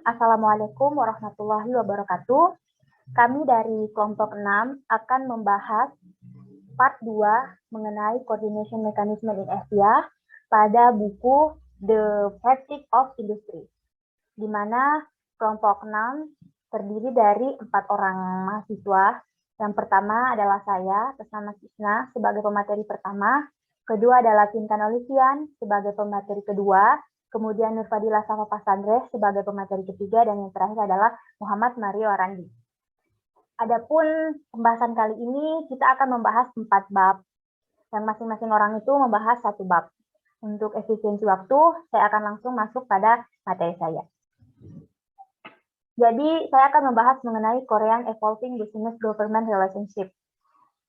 Assalamualaikum warahmatullahi wabarakatuh. Kami dari kelompok 6 akan membahas part 2 mengenai Coordination Mechanism in Asia pada buku The Practice of Industry, di mana kelompok 6 terdiri dari 4 orang mahasiswa. Yang pertama adalah saya, atas nama Kisna, sebagai pemateri pertama. Kedua adalah Pinkan Olivian sebagai pemateri kedua. Kemudian Nurfadila Safa Pasandres sebagai pemateri ketiga. Dan yang terakhir adalah Muhammad Mario Arandi. Adapun pembahasan kali ini kita akan membahas 4 bab. Yang masing-masing orang itu membahas 1 bab. Untuk efisiensi waktu, saya akan langsung masuk pada materi saya. Jadi, saya akan membahas mengenai Korean Evolving Business Government Relationship.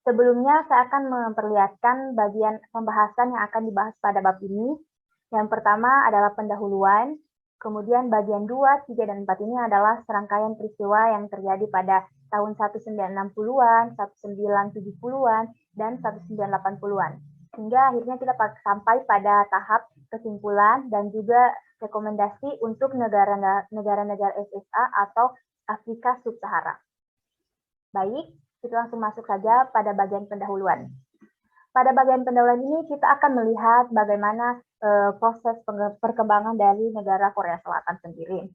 Sebelumnya, saya akan memperlihatkan bagian pembahasan yang akan dibahas pada bab ini. Yang pertama adalah pendahuluan, kemudian bagian 2, 3, dan 4 ini adalah serangkaian peristiwa yang terjadi pada tahun 1960-an, 1970-an, dan 1980-an. Hingga akhirnya kita sampai pada tahap kesimpulan dan juga rekomendasi untuk negara-negara SSA atau Afrika Sub-Sahara. Baik, kita langsung masuk saja pada bagian pendahuluan. Pada bagian pendahuluan ini kita akan melihat bagaimana proses perkembangan dari negara Korea Selatan sendiri.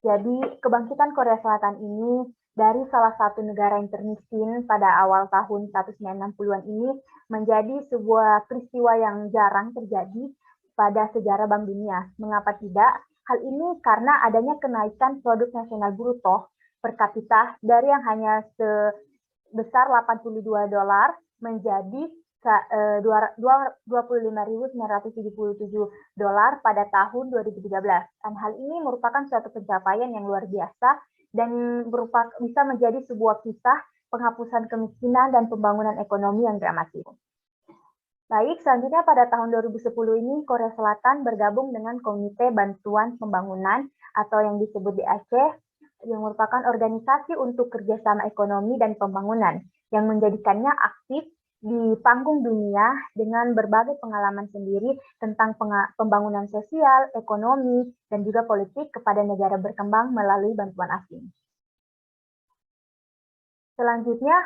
Jadi, kebangkitan Korea Selatan ini dari salah satu negara yang termiskin pada awal tahun 1960-an ini menjadi sebuah peristiwa yang jarang terjadi pada sejarah Bank Dunia. Mengapa tidak? Hal ini karena adanya kenaikan produk nasional bruto per kapita dari yang hanya sebesar $82 menjadi $25.977 pada tahun 2013. Dan hal ini merupakan suatu pencapaian yang luar biasa dan bisa menjadi sebuah kisah penghapusan kemiskinan dan pembangunan ekonomi yang dramatis. Baik, selanjutnya pada tahun 2010 ini Korea Selatan bergabung dengan Komite Bantuan Pembangunan atau yang disebut DAC, yang merupakan organisasi untuk kerjasama ekonomi dan pembangunan yang menjadikannya aktif di panggung dunia dengan berbagai pengalaman sendiri tentang pembangunan sosial, ekonomi, dan juga politik kepada negara berkembang melalui bantuan asing. Selanjutnya,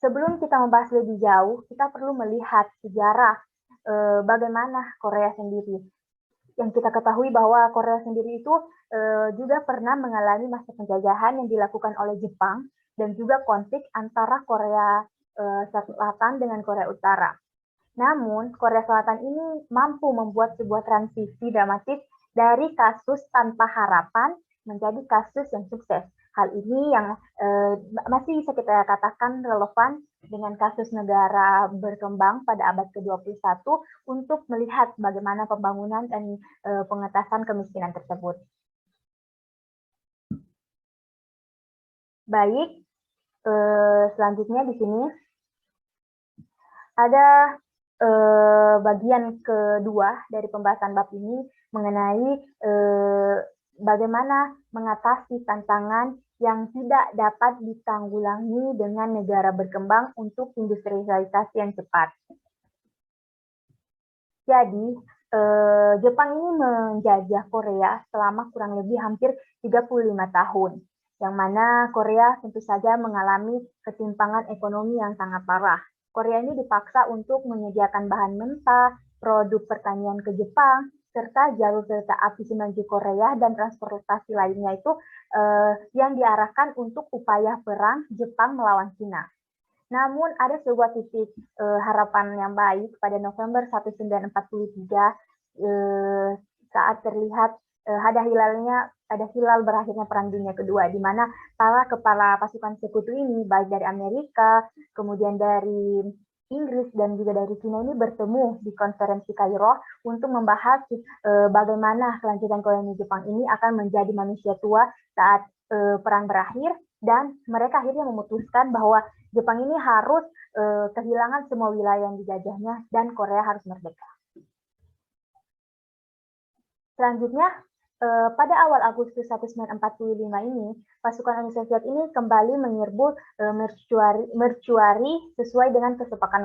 sebelum kita membahas lebih jauh, kita perlu melihat sejarah bagaimana Korea sendiri. Yang kita ketahui bahwa Korea sendiri itu juga pernah mengalami masa penjajahan yang dilakukan oleh Jepang dan juga konflik antara Korea Selatan dengan Korea Utara. Namun, Korea Selatan ini mampu membuat sebuah transisi dramatis dari kasus tanpa harapan menjadi kasus yang sukses. Hal ini yang masih bisa kita katakan relevan dengan kasus negara berkembang pada abad ke-21 untuk melihat bagaimana pembangunan dan pengentasan kemiskinan tersebut. Baik, selanjutnya di sini ada bagian kedua dari pembahasan bab ini mengenai bagaimana mengatasi tantangan yang tidak dapat ditanggulangi dengan negara berkembang untuk industrialisasi yang cepat. Jadi, Jepang ini menjajah Korea selama kurang lebih hampir 35 tahun, yang mana Korea tentu saja mengalami ketimpangan ekonomi yang sangat parah. Korea ini dipaksa untuk menyediakan bahan mentah, produk pertanian ke Jepang, serta jalur kereta api menuju Korea dan transportasi lainnya itu yang diarahkan untuk upaya perang Jepang melawan Cina. Namun ada sebuah titik harapan yang baik pada November 1943 saat terlihat ada hilal berakhirnya Perang Dunia Kedua, di mana para kepala pasukan sekutu ini baik dari Amerika, kemudian dari Inggris dan juga dari Cina ini bertemu di konferensi Kairo untuk membahas bagaimana kelanjutan koloni Jepang ini akan menjadi manusia tua saat perang berakhir, dan mereka akhirnya memutuskan bahwa Jepang ini harus kehilangan semua wilayah yang dijajahnya dan Korea harus merdeka. Selanjutnya, pada awal Agustus 1945 ini, pasukan Uni Soviet ini kembali menyerbu mercuari sesuai dengan kesepakatan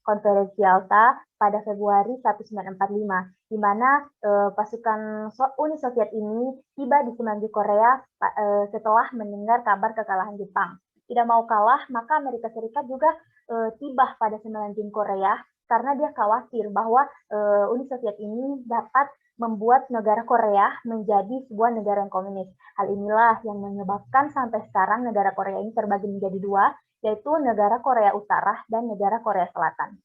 Konferensi Yalta pada Februari 1945, di mana pasukan Uni Soviet ini tiba di Semenanjung Korea setelah mendengar kabar kekalahan Jepang. Tidak mau kalah, maka Amerika Serikat juga tiba pada Semenanjung Korea karena dia khawatir bahwa Uni Soviet ini dapat membuat negara Korea menjadi sebuah negara yang komunis. Hal inilah yang menyebabkan sampai sekarang negara Korea ini terbagi menjadi dua, yaitu negara Korea Utara dan negara Korea Selatan.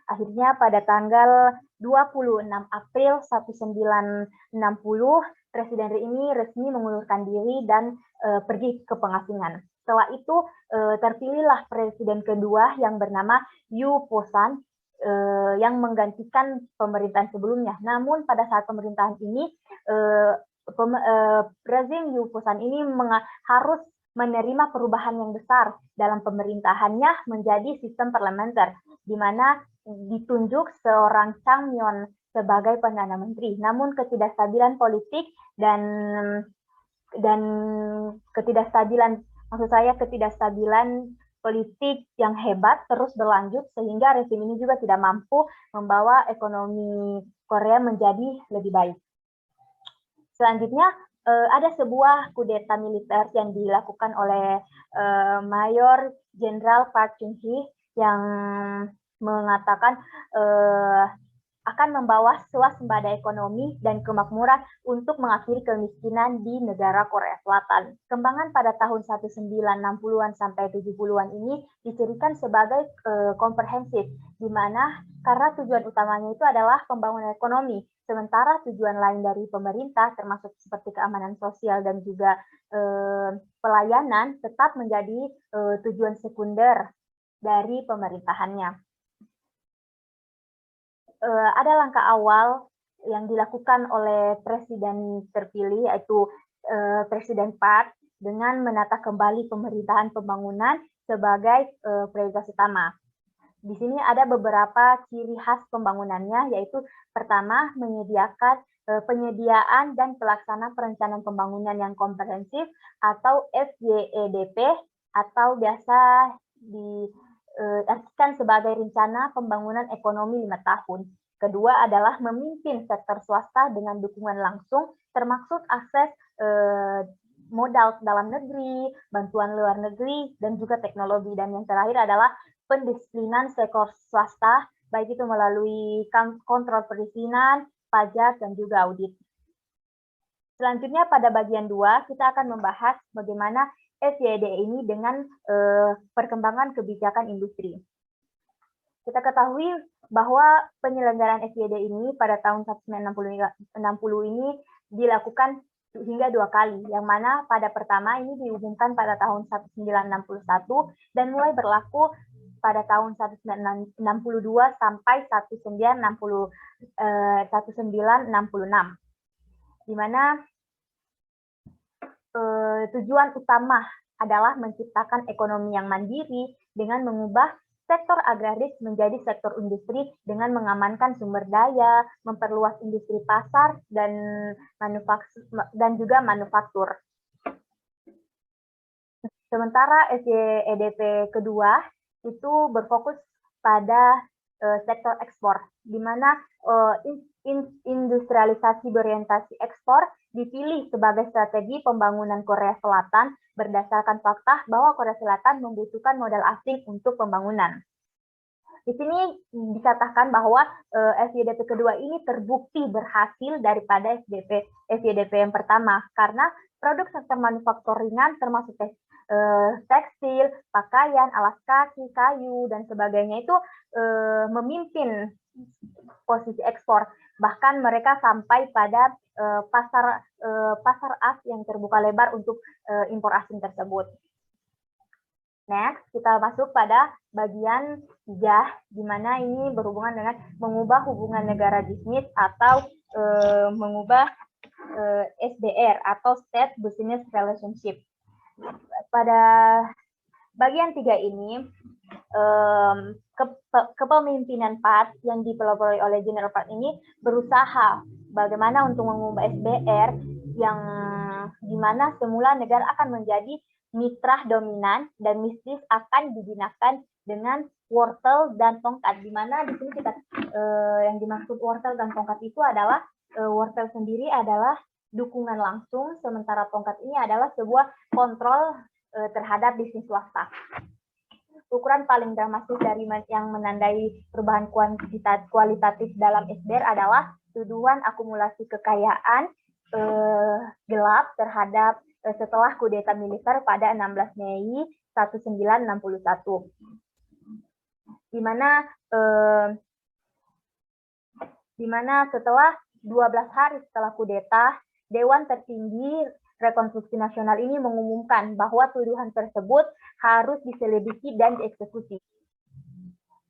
Akhirnya pada tanggal 26 April 1960, Presiden ini resmi mengundurkan diri dan pergi ke pengasingan. Setelah itu terpilihlah presiden kedua yang bernama Yu Po-san yang menggantikan pemerintahan sebelumnya. Namun pada saat pemerintahan ini, Rezim Yu Po-san ini harus menerima perubahan yang besar dalam pemerintahannya menjadi sistem parlementer, di mana ditunjuk seorang Chang Myon sebagai Perdana Menteri. Namun ketidakstabilan politik dan ketidakstabilan politik yang hebat terus berlanjut sehingga rezim ini juga tidak mampu membawa ekonomi Korea menjadi lebih baik. Selanjutnya ada sebuah kudeta militer yang dilakukan oleh Mayor Jenderal Park Chung-hee yang mengatakan akan membawa swasembada ekonomi dan kemakmuran untuk mengakhiri kemiskinan di negara Korea Selatan. Kembangan pada tahun 1960-an sampai 70-an ini dicirikan sebagai komprehensif, di mana karena tujuan utamanya itu adalah pembangunan ekonomi, sementara tujuan lain dari pemerintah termasuk seperti keamanan sosial dan juga pelayanan tetap menjadi tujuan sekunder dari pemerintahannya. Ada langkah awal yang dilakukan oleh presiden terpilih, yaitu Presiden Park, dengan menata kembali pemerintahan pembangunan sebagai prioritas utama. Di sini ada beberapa ciri khas pembangunannya, yaitu pertama, penyediaan dan pelaksanaan perencanaan pembangunan yang komprehensif atau FYEDP, atau biasa diartikan sebagai rencana pembangunan ekonomi 5 tahun. Kedua adalah memimpin sektor swasta dengan dukungan langsung, termasuk akses modal dalam negeri, bantuan luar negeri, dan juga teknologi. Dan yang terakhir adalah pendisiplinan sektor swasta, baik itu melalui kontrol perizinan, pajak, dan juga audit. Selanjutnya pada bagian 2, kita akan membahas bagaimana FYD ini dengan perkembangan kebijakan industri. Kita ketahui bahwa penyelenggaraan FYD ini pada tahun 1960 ini dilakukan hingga 2 kali, yang mana pada pertama ini diumumkan pada tahun 1961 dan mulai berlaku pada tahun 1962 sampai 1966, di mana tujuan utama adalah menciptakan ekonomi yang mandiri dengan mengubah sektor agraris menjadi sektor industri dengan mengamankan sumber daya, memperluas industri pasar dan juga manufaktur. Sementara FYEDP kedua itu berfokus pada sektor ekspor, di mana industrialisasi berorientasi ekspor dipilih sebagai strategi pembangunan Korea Selatan berdasarkan fakta bahwa Korea Selatan membutuhkan modal asing untuk pembangunan. Di sini dikatakan bahwa FYDP kedua ini terbukti berhasil daripada FYDP yang pertama, karena produk sektor manufaktur ringan termasuk tekstil, pakaian, alas kaki, kayu, dan sebagainya itu memimpin posisi ekspor. Bahkan mereka sampai pada pasar as yang terbuka lebar untuk impor asing tersebut. Next, kita masuk pada bagian 3, di mana ini berhubungan dengan mengubah hubungan negara bisnis atau mengubah SBR atau State Business Relationship. Pada bagian 3 ini, kepemimpinan Park yang dipelopori oleh General Park ini berusaha bagaimana untuk mengubah SBR yang dimana semula negara akan menjadi mitra dominan dan bisnis akan digunakan dengan wortel dan tongkat, di mana di sini kita yang dimaksud wortel dan tongkat itu adalah wortel sendiri adalah dukungan langsung, sementara tongkat ini adalah sebuah kontrol terhadap bisnis swasta. Ukuran paling dramatis dari yang menandai perubahan kualitatif dalam SDR adalah tuduhan akumulasi kekayaan gelap terhadap setelah kudeta militer pada 16 Mei 1961, di mana setelah 12 hari setelah kudeta, Dewan Tertinggi Rekonstruksi Nasional ini mengumumkan bahwa tuduhan tersebut harus diselidiki dan dieksekusi.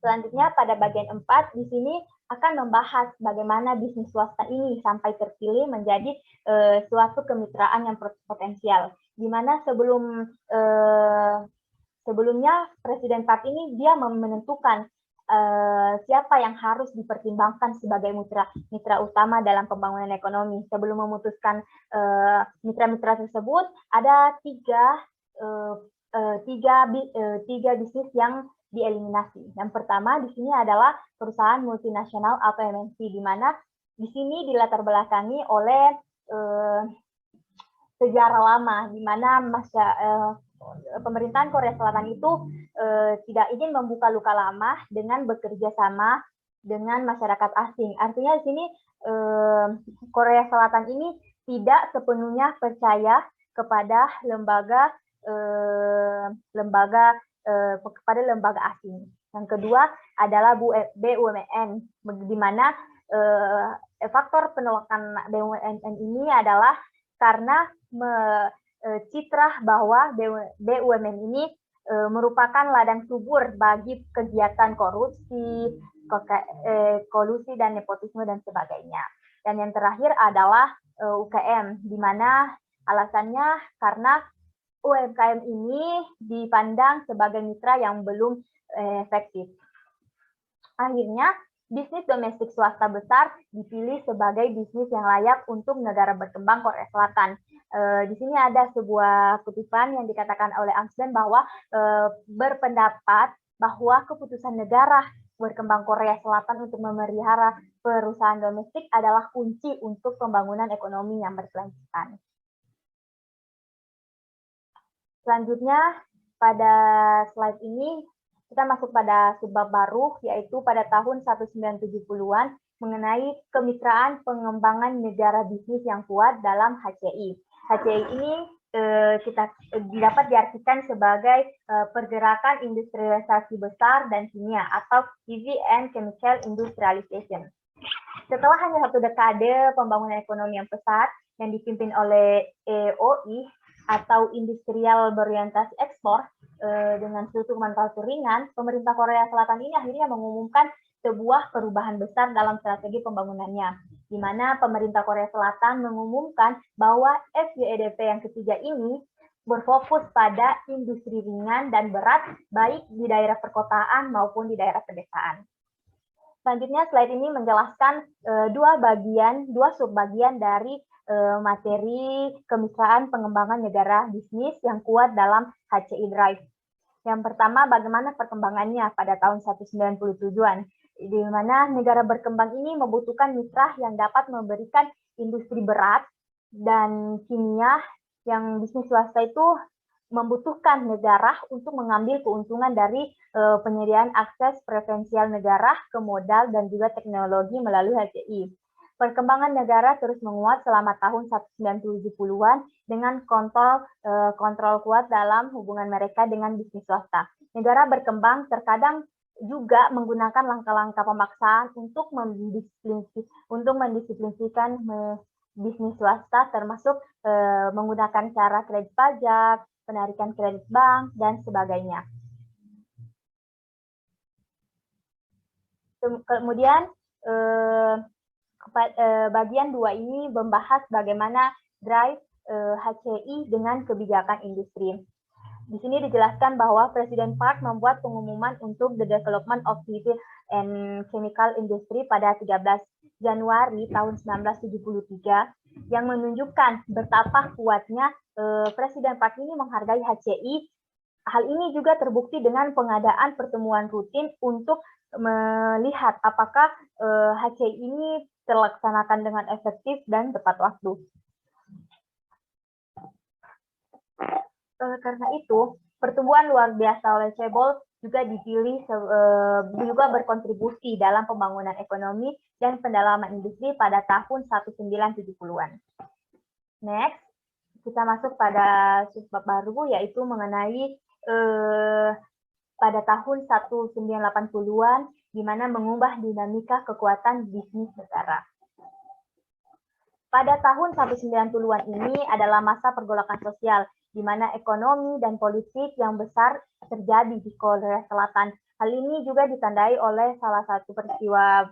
Selanjutnya pada bagian 4 di sini akan membahas bagaimana bisnis swasta ini sampai terpilih menjadi suatu kemitraan yang potensial. Di mana sebelumnya Presiden Park ini dia menentukan siapa yang harus dipertimbangkan sebagai mitra utama dalam pembangunan ekonomi. Sebelum memutuskan mitra-mitra tersebut, ada tiga bisnis yang dieliminasi. Yang pertama di sini adalah perusahaan multinasional atau MNC, di mana di sini dilatar belakangi oleh sejarah lama, di mana pemerintahan Korea Selatan itu tidak ingin membuka luka lama dengan bekerja sama dengan masyarakat asing. Artinya di sini Korea Selatan ini tidak sepenuhnya percaya kepada lembaga asing. Yang kedua adalah BUMN, di mana faktor penolakan BUMN ini adalah karena citra bahwa BUMN ini merupakan ladang subur bagi kegiatan korupsi, kolusi dan nepotisme dan sebagainya. Dan yang terakhir adalah UKM, di mana alasannya karena UMKM ini dipandang sebagai mitra yang belum efektif. Akhirnya, bisnis domestik swasta besar dipilih sebagai bisnis yang layak untuk negara berkembang Korea Selatan. Di sini ada sebuah kutipan yang dikatakan oleh Amsden bahwa berpendapat bahwa keputusan negara berkembang Korea Selatan untuk memelihara perusahaan domestik adalah kunci untuk pembangunan ekonomi yang berkelanjutan. Selanjutnya, pada slide ini, kita masuk pada subbab baru, yaitu pada tahun 1970-an, mengenai kemitraan pengembangan negara bisnis yang kuat dalam HCI. HCI ini dapat diartikan sebagai pergerakan industrialisasi besar dan kimia, atau Heavy and Chemical Industrialization. Setelah hanya satu dekade pembangunan ekonomi yang pesat, yang dipimpin oleh EOI, atau industrial berorientasi ekspor dengan struktur manufaktur ringan, pemerintah Korea Selatan ini akhirnya mengumumkan sebuah perubahan besar dalam strategi pembangunannya, di mana pemerintah Korea Selatan mengumumkan bahwa SYEDP yang ketiga ini berfokus pada industri ringan dan berat, baik di daerah perkotaan maupun di daerah pedesaan. Selanjutnya, slide ini menjelaskan dua subbagian dari materi kemitraan pengembangan negara bisnis yang kuat dalam HCI Drive. Yang pertama, bagaimana perkembangannya pada tahun 1997-an, di mana negara berkembang ini membutuhkan mitra yang dapat memberikan industri berat dan kimia yang bisnis swasta itu membutuhkan negara untuk mengambil keuntungan dari penyediaan akses preferensial negara ke modal dan juga teknologi melalui HCI. Perkembangan negara terus menguat selama tahun 1970-an dengan kontrol kuat dalam hubungan mereka dengan bisnis swasta. Negara berkembang terkadang juga menggunakan langkah-langkah pemaksaan untuk mendisiplinkan bisnis swasta, termasuk menggunakan cara kredit pajak, penarikan kredit bank, dan sebagainya. Kemudian, bagian 2 ini membahas bagaimana drive HCI dengan kebijakan industri. Di sini dijelaskan bahwa Presiden Park membuat pengumuman untuk the development of heavy and chemical industry pada 13 Januari tahun 1973 yang menunjukkan betapa kuatnya Presiden Park ini menghargai HCI Hal ini juga terbukti dengan pengadaan pertemuan rutin untuk melihat apakah HCI ini terlaksanakan dengan efektif dan tepat waktu. Karena itu, pertumbuhan luar biasa oleh Cebol juga dipilih juga berkontribusi dalam pembangunan ekonomi dan pendalaman industri pada tahun 1970-an. Next, kita masuk pada subbab baru, yaitu mengenai pada tahun 1980-an, di mana mengubah dinamika kekuatan bisnis negara. Pada tahun 1990-an ini adalah masa pergolakan sosial, di mana ekonomi dan politik yang besar terjadi di Korea Selatan. Hal ini juga ditandai oleh salah satu peristiwa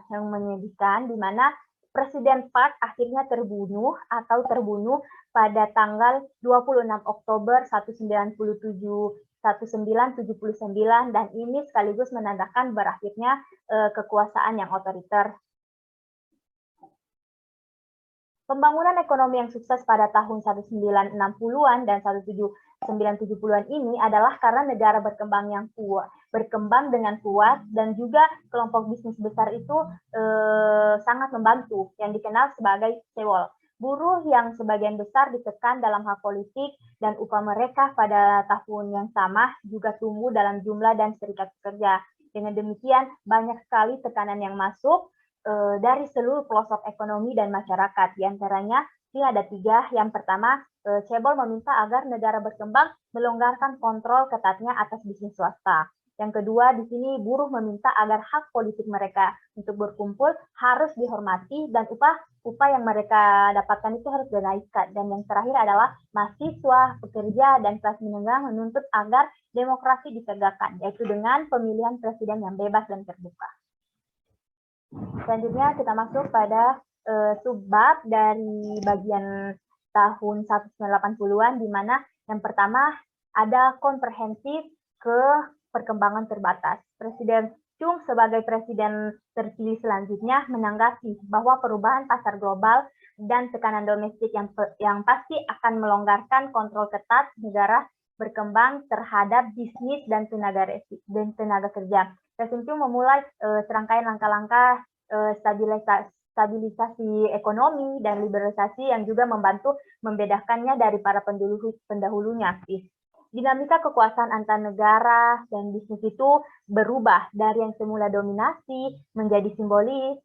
yang menyedihkan, di mana Presiden Park akhirnya terbunuh pada tanggal 26 Oktober 1979, dan ini sekaligus menandakan berakhirnya kekuasaan yang otoriter. Pembangunan ekonomi yang sukses pada tahun 1960-an dan 1970-an ini adalah karena negara berkembang dengan kuat, dan juga kelompok bisnis besar itu sangat membantu, yang dikenal sebagai Sewol. Buruh yang sebagian besar ditekan dalam hak politik, dan upah mereka pada tahun yang sama juga tumbuh dalam jumlah dan serikat pekerja. Dengan demikian, banyak sekali tekanan yang masuk dari seluruh pelosok ekonomi dan masyarakat. Di antaranya, ini ada 3. Yang pertama, Cebol meminta agar negara berkembang melonggarkan kontrol ketatnya atas bisnis swasta. Yang kedua, di sini buruh meminta agar hak politik mereka untuk berkumpul harus dihormati, dan upah yang mereka dapatkan itu harus dinaikkan. Dan yang terakhir adalah mahasiswa, pekerja, dan kelas menengah menuntut agar demokrasi ditegakkan, yaitu dengan pemilihan presiden yang bebas dan terbuka. Selanjutnya kita masuk pada subbab dari bagian tahun 1980-an, di mana yang pertama ada komprehensif ke perkembangan terbatas. Presiden Chung sebagai presiden terpilih selanjutnya menanggapi bahwa perubahan pasar global dan tekanan domestik yang pasti akan melonggarkan kontrol ketat negara berkembang terhadap bisnis dan tenaga kerja. Presiden Chung memulai serangkaian langkah-langkah stabilisasi ekonomi dan liberalisasi yang juga membantu membedakannya dari para pendahulunya. Dinamika kekuasaan antar negara dan bisnis itu berubah dari yang semula dominasi menjadi simbolis,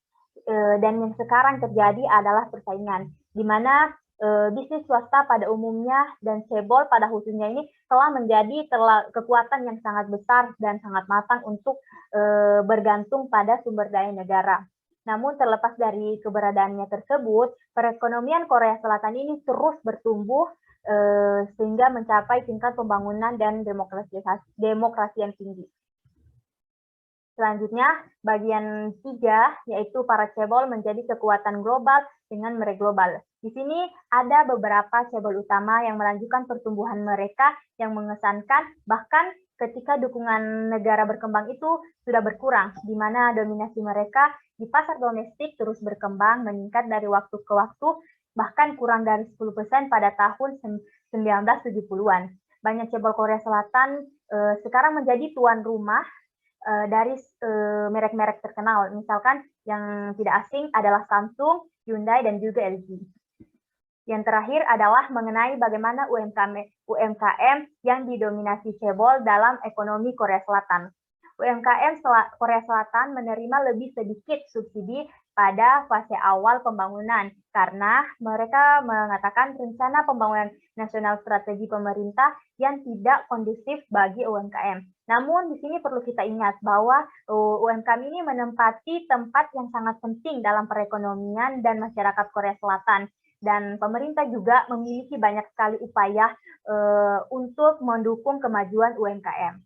dan yang sekarang terjadi adalah persaingan, di mana bisnis swasta pada umumnya dan Cebol pada khususnya ini telah menjadi kekuatan yang sangat besar dan sangat matang untuk bergantung pada sumber daya negara. Namun terlepas dari keberadaannya tersebut, perekonomian Korea Selatan ini terus bertumbuh sehingga mencapai tingkat pembangunan dan demokrasi yang tinggi. Selanjutnya, bagian 3, yaitu para Cebol menjadi kekuatan global dengan merek global. Di sini ada beberapa Cebol utama yang melanjutkan pertumbuhan mereka yang mengesankan, bahkan ketika dukungan negara berkembang itu sudah berkurang, di mana dominasi mereka di pasar domestik terus berkembang meningkat dari waktu ke waktu, bahkan kurang dari 10% pada tahun 1970-an. Banyak Cebol Korea Selatan sekarang menjadi tuan rumah dari merek-merek terkenal, misalkan yang tidak asing adalah Samsung, Hyundai, dan juga LG. Yang terakhir adalah mengenai bagaimana UMKM yang didominasi Cebol dalam ekonomi Korea Selatan. UMKM Korea Selatan menerima lebih sedikit subsidi pada fase awal pembangunan, karena mereka mengatakan rencana pembangunan nasional strategi pemerintah yang tidak kondusif bagi UMKM. Namun di sini perlu kita ingat bahwa UMKM ini menempati tempat yang sangat penting dalam perekonomian dan masyarakat Korea Selatan. Dan pemerintah juga memiliki banyak sekali upaya untuk mendukung kemajuan UMKM.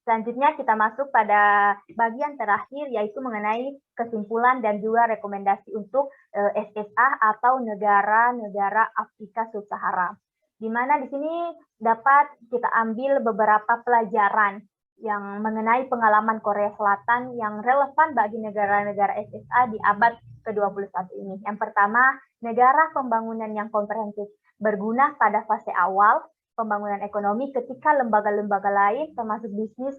Selanjutnya kita masuk pada bagian terakhir, yaitu mengenai kesimpulan dan juga rekomendasi untuk SSA atau negara-negara Afrika Sub-Sahara. Di mana di sini dapat kita ambil beberapa pelajaran yang mengenai pengalaman Korea Selatan yang relevan bagi negara-negara SSA di abad ke-21 ini. Yang pertama, negara pembangunan yang komprehensif berguna pada fase awal, pembangunan ekonomi ketika lembaga-lembaga lain termasuk bisnis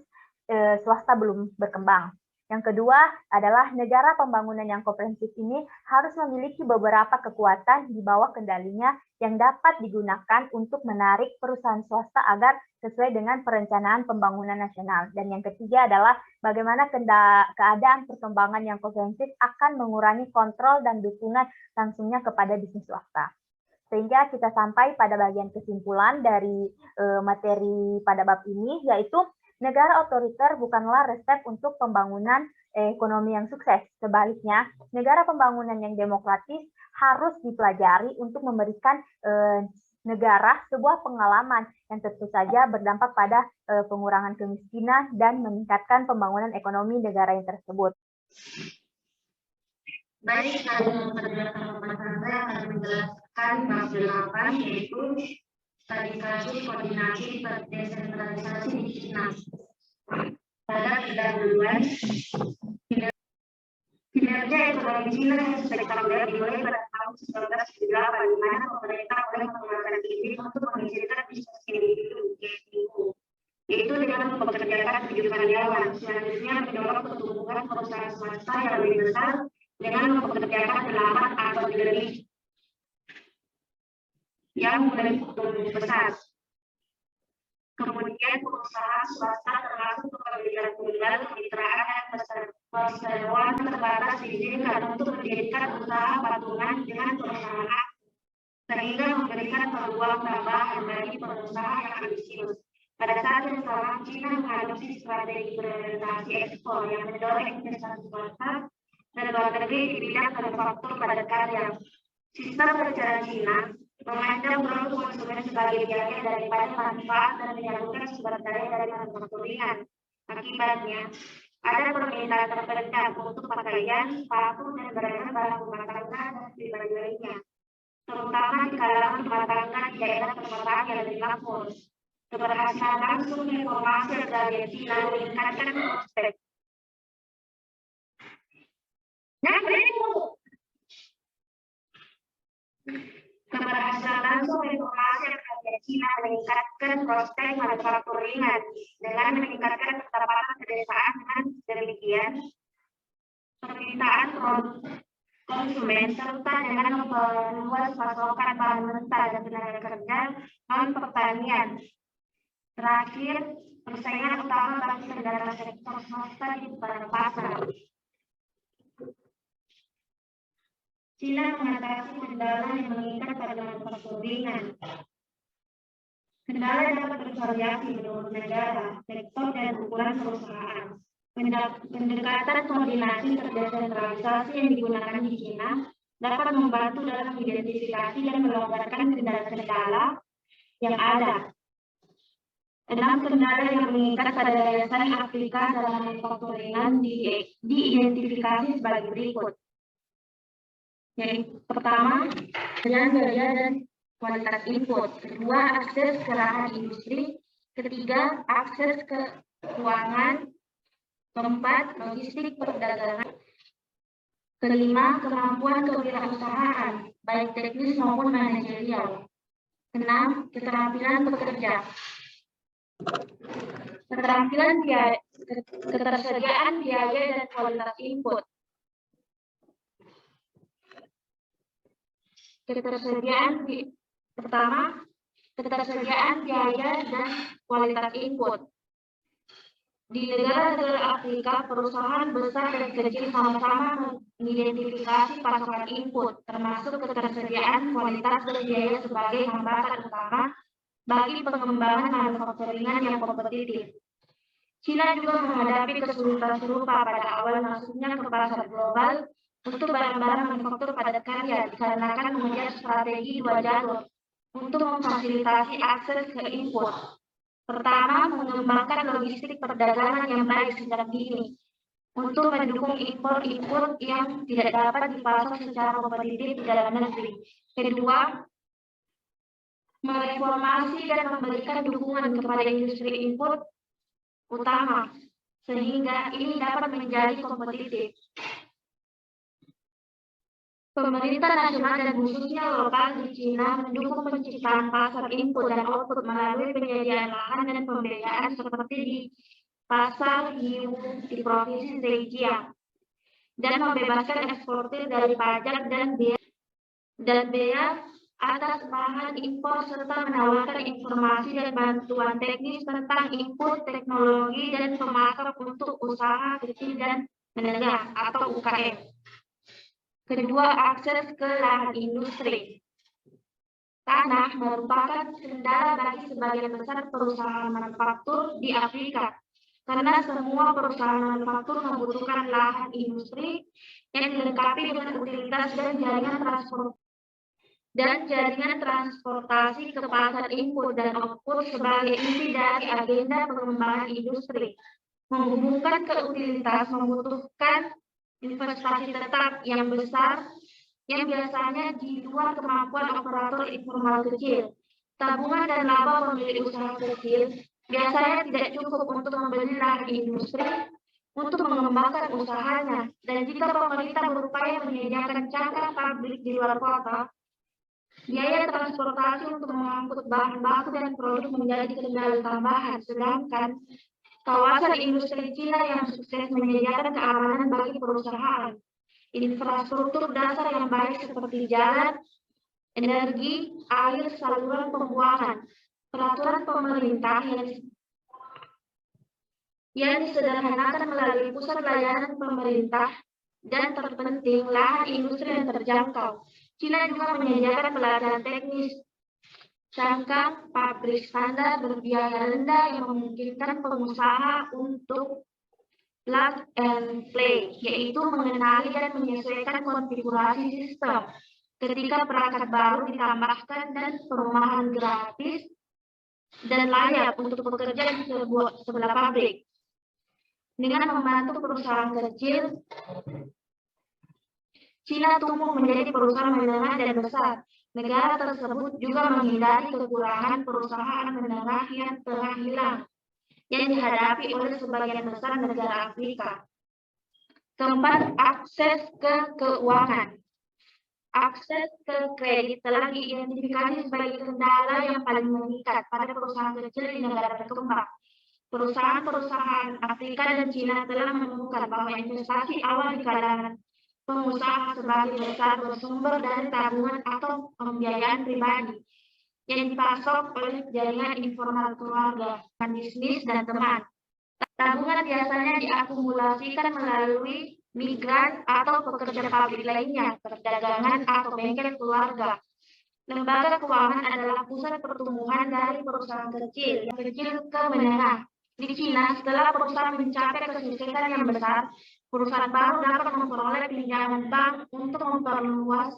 swasta belum berkembang. Yang kedua adalah negara pembangunan yang komprehensif ini harus memiliki beberapa kekuatan di bawah kendalinya yang dapat digunakan untuk menarik perusahaan swasta agar sesuai dengan perencanaan pembangunan nasional. Dan yang ketiga adalah bagaimana keadaan perkembangan yang komprehensif akan mengurangi kontrol dan dukungan langsungnya kepada bisnis swasta. Sehingga kita sampai pada bagian kesimpulan dari materi pada bab ini, yaitu negara otoriter bukanlah resep untuk pembangunan ekonomi yang sukses. Sebaliknya, negara pembangunan yang demokratis harus dipelajari untuk memberikan negara sebuah pengalaman yang tentu saja berdampak pada pengurangan kemiskinan dan meningkatkan pembangunan ekonomi negara yang tersebut. Baik, penjelasan Mas Sandra akan menjelaskan bab 8, yaitu stabilisasi koordinasi desentralisasi di Cina. Pada pendahuluan, kinerja ekonomi Cina yang spektakuler dimulai pada tahun 1978, di mana pemerintah mulai mengeluarkan izin untuk mengizinkan bisnis individu yaitu dengan mempekerjakan 7 karyawan. Selanjutnya mendorong pertumbuhan perusahaan swasta yang lebih besar dengan mempekerjakan 8 atau lebih yang lebih besar. Kemudian perusahaan swasta termasuk kepemilikan tunggal, kemitraan, dan perseroan terbatas diizinkan untuk mendirikan usaha patungan dengan perusahaan sehingga memberikan peluang tambahan bagi pengusaha yang ambisius. Pada saat yang sama, China mengadopsi strategi berorientasi ekspor yang mendorong investasi swasta dan luar negeri di bidang manufaktur padat karya. Sistem pembicaraan China memandang produk konsumen sebagai bagian daripada manfaat dan menyalurkan sumber daya dari manufakturingan. Akibatnya, ada permintaan terpendam untuk pakaian, sepatu, dan barang rumah tangga dan pribadi lainnya, terutama di kalangan rumah tangga di daerah perkotaan yang lebih makmur. Keberhasilan langsung reformasi agraria China meningkatkan prospek. Keberhasilan langsung reformasi agraria China meningkatkan prospek manufakturingan dengan meningkatkan pendapatan pedesaan. Dengan demikian, permintaan konsumen serta dengan memperluas pasokan bahan mentah dan tenaga kerja non pertanian. Terakhir, persaingan utama bagi negara sektor swasta di pasar. China mengatasi kendala yang mengikat pada manufakturingan. Kendala dapat bervariasi menurut negara, sektor, dan ukuran perusahaan. Pendekatan koordinasi terdesentralisasi yang digunakan di China dapat membantu dalam identifikasi dan melonggarkan kendala-kendala yang ada. 6 kendala yang mengikat pada daya saing aplikasi dalam manufakturingan diidentifikasi sebagai berikut. Yaitu pertama, dengan biaya dan kualitas input. Kedua, akses ke lahan industri. Ketiga, akses ke keuangan. Keempat, logistik perdagangan. Kelima, kemampuan kewirausahaan, baik teknis maupun manajerial. Keenam, keterampilan bekerja. Ketersediaan biaya dan kualitas input. Ketersediaan biaya dan kualitas input. Di negara-negara Afrika, perusahaan besar dan kecil sama-sama mengidentifikasi pasokan input, termasuk ketersediaan kualitas dan biaya sebagai hambatan utama bagi pengembangan manufakturingan yang kompetitif. China juga menghadapi kesulitan serupa pada awal masuknya ke pasar global untuk barang-barang manufaktur padat karya dikarenakan mengejar strategi 2 jalur untuk memfasilitasi akses ke input. Pertama, mengembangkan logistik perdagangan yang baik sejak dini untuk mendukung impor-impor yang tidak dapat dipasok secara kompetitif di dalam negeri. Kedua, mereformasi dan memberikan dukungan kepada industri impor utama sehingga ini dapat menjadi kompetitif. Pemerintah nasional dan khususnya lokal di Cina mendukung penciptaan pasar input dan output melalui penyediaan lahan dan pembiayaan seperti di Pasar Hiu di Provinsi Zhejiang, dan membebaskan eksportir dari pajak dan bea atas bahan impor serta menawarkan informasi dan bantuan teknis tentang input teknologi dan pemasok untuk usaha kecil dan menengah atau UKM. Kedua, akses ke lahan industri. Tanah merupakan kendala bagi sebagian besar perusahaan manufaktur di Afrika, karena semua perusahaan manufaktur membutuhkan lahan industri yang dilengkapi dengan utilitas dan jaringan transportasi ke pasar input dan output sebagai inti dari agenda pengembangan industri. Menghubungkan ke utilitas membutuhkan investasi tetap yang besar yang biasanya di luar kemampuan operator informal kecil. Tabungan dan laba pemilik usaha kecil biasanya tidak cukup untuk membeli lahan industri untuk mengembangkan usahanya, dan jika pemerintah berupaya menyediakan cangkang pabrik di luar kota, biaya transportasi untuk mengangkut bahan baku dan produk menjadi kendala tambahan, sedangkan kawasan industri Cina yang sukses menyediakan keamanan bagi perusahaan, infrastruktur dasar yang baik seperti jalan, energi, air, saluran pembuangan, peraturan pemerintah yang disederhanakan melalui pusat layanan pemerintah, dan terpenting lahan industri yang terjangkau. Cina juga menyediakan pelatihan teknis cangkang pabrik standar berbiaya rendah yang memungkinkan pengusaha untuk plug and play, yaitu mengenali dan menyesuaikan konfigurasi sistem ketika perangkat baru ditambahkan, dan perumahan gratis dan layak untuk bekerja di sebelah pabrik. Dengan membantu perusahaan kecil, Cina tumbuh menjadi perusahaan menengah dan besar. Negara tersebut juga menghindari kekurangan perusahaan menengah yang telah hilang yang dihadapi oleh sebagian besar negara Afrika. Keempat, akses ke keuangan. Akses ke kredit telah diidentifikasi sebagai kendala yang paling mengikat pada perusahaan kecil di negara berkembang. Perusahaan-perusahaan Afrika dan Cina telah menemukan bahwa investasi awal di kalangan pengusaha sebagian besar bersumber dari tabungan atau pembiayaan pribadi yang dipasok oleh jaringan informal keluarga, bisnis, dan teman. Tabungan biasanya diakumulasikan melalui migran atau pekerja pabrik lainnya, perdagangan, atau bengkel keluarga. Lembaga keuangan adalah pusat pertumbuhan dari perusahaan kecil ke menengah. Di Cina, setelah perusahaan mencapai kesuksesan yang besar, perusahaan baru dapat memperoleh pinjaman bank untuk memperluas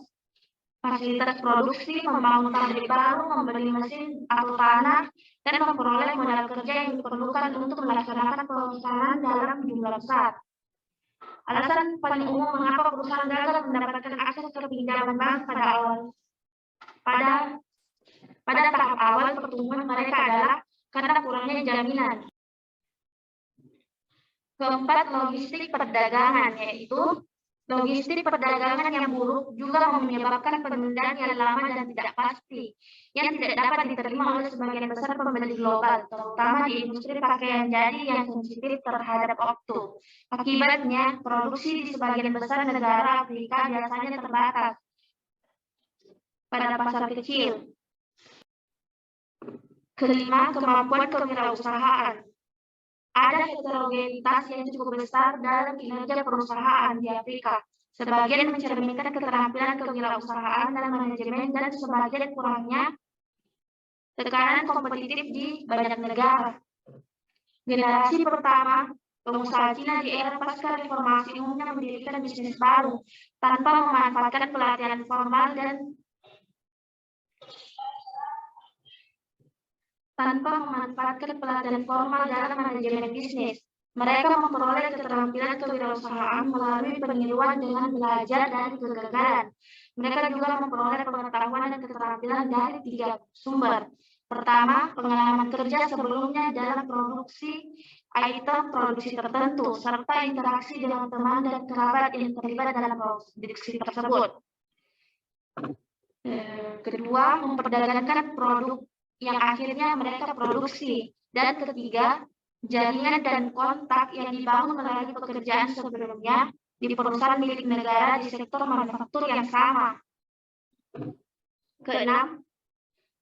fasilitas produksi, membangun pabrik baru, membeli mesin atau tanah, dan memperoleh modal kerja yang diperlukan untuk melaksanakan perusahaan dalam jumlah besar. Alasan paling umum mengapa perusahaan gagal mendapatkan akses ke pinjaman bank pada tahap awal pertumbuhan mereka adalah karena kurangnya jaminan. Keempat, logistik perdagangan, yaitu logistik perdagangan yang buruk juga menyebabkan penundaan yang lama dan tidak pasti, yang tidak dapat diterima oleh sebagian besar pembeli global, terutama di industri pakaian jadi yang sensitif terhadap waktu. Akibatnya, produksi di sebagian besar negara Afrika biasanya terbatas pada pasar kecil. Kelima, kemampuan kewirausahaan. Ada heterogenitas yang cukup besar dalam kinerja perusahaan di Afrika. Sebagian mencerminkan keterampilan kewirausahaan dan manajemen, dan sebagian kurangnya tekanan kompetitif di banyak negara. Generasi pertama pengusaha Cina di era pasca reformasi umumnya mendirikan bisnis baru tanpa memanfaatkan pelatihan formal dalam manajemen bisnis. Mereka memperoleh keterampilan kewirausahaan melalui peniruan dengan belajar dari kegagalan. Mereka juga memperoleh pengetahuan dan keterampilan dari 3 sumber. Pertama, pengalaman kerja sebelumnya dalam produksi item produksi tertentu, serta interaksi dengan teman dan kerabat yang terlibat dalam produksi tersebut. Kedua, memperdagangkan produk yang akhirnya mereka produksi. Dan ketiga, jaringan dan kontak yang dibangun melalui pekerjaan sebelumnya di perusahaan milik negara di sektor manufaktur yang sama. Keenam,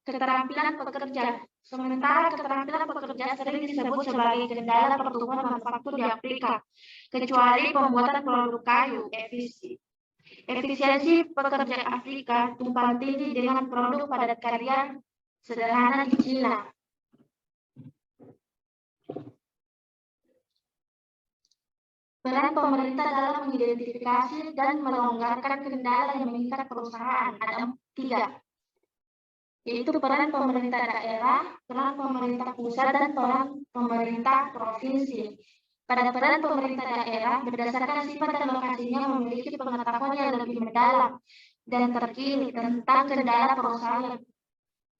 keterampilan pekerja. Sementara keterampilan pekerja sering disebut sebagai kendala pertumbuhan manufaktur di Afrika, kecuali pembuatan produk kayu, efisiensi pekerja Afrika tumpang tindih dengan produk padat karya sederhana di Cina. Peran pemerintah dalam mengidentifikasi dan melonggarkan kendala yang mengikat perusahaan ada 3, yaitu peran pemerintah daerah, peran pemerintah pusat, dan peran pemerintah provinsi. Pada peran pemerintah daerah, berdasarkan sifat dan lokasinya memiliki pengetahuan yang lebih mendalam dan terkini tentang kendala perusahaan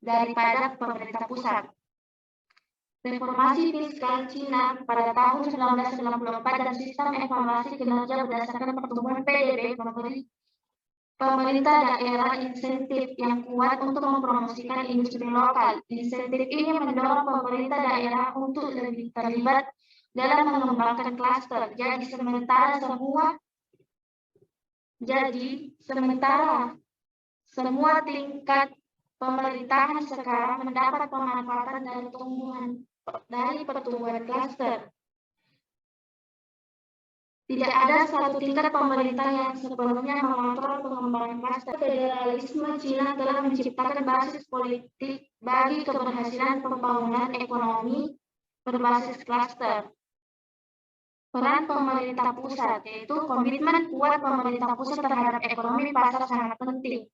daripada pemerintah pusat. Reformasi fiskal Cina pada tahun 1994 dan sistem evaluasi kinerja berdasarkan pertumbuhan PDB pemerintah daerah insentif yang kuat untuk mempromosikan industri lokal. Insentif ini mendorong pemerintah daerah untuk lebih terlibat dalam mengembangkan klaster. Jadi sementara semua tingkat pemerintahan sekarang mendapat pemanfaatan dari pertumbuhan klaster. Tidak ada satu tingkat pemerintah yang sepenuhnya mengontrol pengembangan klaster. Federalisme Cina telah menciptakan basis politik bagi keberhasilan pembangunan ekonomi berbasis klaster. Peran pemerintah pusat, yaitu komitmen kuat pemerintah pusat terhadap ekonomi pasar sangat penting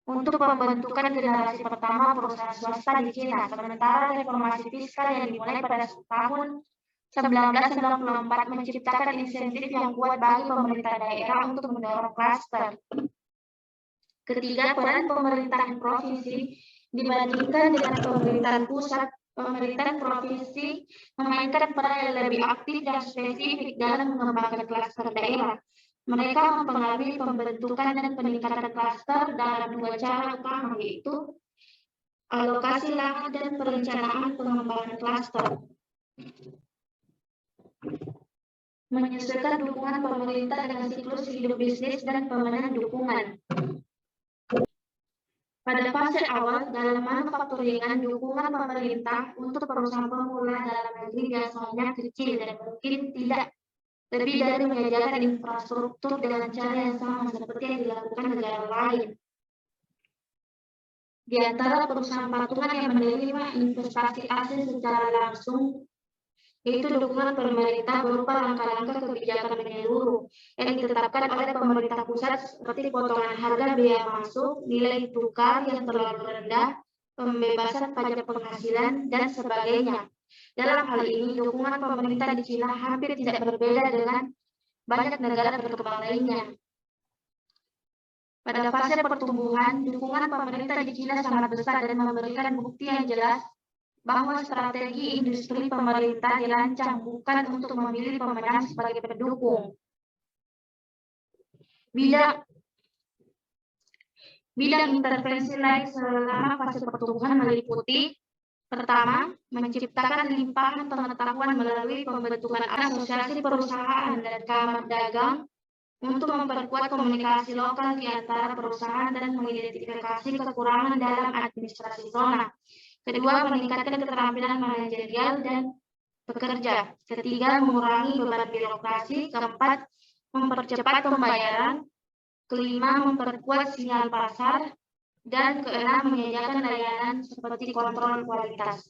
untuk pembentukan generasi pertama perusahaan swasta di Cina. Sementara reformasi fiskal yang dimulai pada tahun 1994 menciptakan insentif yang kuat bagi pemerintah daerah untuk mendorong klaster. Ketiga, peran pemerintahan provinsi dibandingkan dengan pemerintahan pusat. Pemerintahan provinsi memainkan peran yang lebih aktif dan spesifik dalam mengembangkan klaster daerah. Mereka mempengaruhi pembentukan dan peningkatan klaster dalam 2 cara utama, yaitu alokasi lahan dan perencanaan pengembangan klaster. Menyesuaikan dukungan pemerintah dengan siklus hidup bisnis dan pemenuhan dukungan. Pada fase awal dalam manufakturingan, dukungan pemerintah untuk perusahaan pemula dalam negeri biasanya kecil dan mungkin tidak lebih dari menyediakan infrastruktur dengan cara yang sama seperti yang dilakukan negara lain. Di antara perusahaan patungan yang menerima investasi asing secara langsung, yaitu dukungan pemerintah berupa langkah-langkah kebijakan menyeluruh yang ditetapkan oleh pemerintah pusat seperti potongan harga biaya masuk, nilai tukar yang terlalu rendah, pembebasan pajak penghasilan, dan sebagainya. Dalam hal ini, dukungan pemerintah di Cina hampir tidak berbeda dengan banyak negara berkembang lainnya. Pada fase pertumbuhan, dukungan pemerintah di Cina sangat besar dan memberikan bukti yang jelas bahwa strategi industri pemerintah dirancang bukan untuk memilih pemenang sebagai pendukung. Bidang intervensi lain selama fase pertumbuhan meliputi: pertama, menciptakan limpahan pengetahuan melalui pembentukan asosiasi perusahaan dan kamar dagang untuk memperkuat komunikasi lokal di antara perusahaan dan mengidentifikasi kekurangan dalam administrasi zona. Kedua, meningkatkan keterampilan manajerial dan pekerja. Ketiga, mengurangi beban birokrasi. Keempat, mempercepat pembayaran. Kelima, memperkuat sinyal pasar. Dan keenam, menyediakan layanan seperti kontrol kualitas.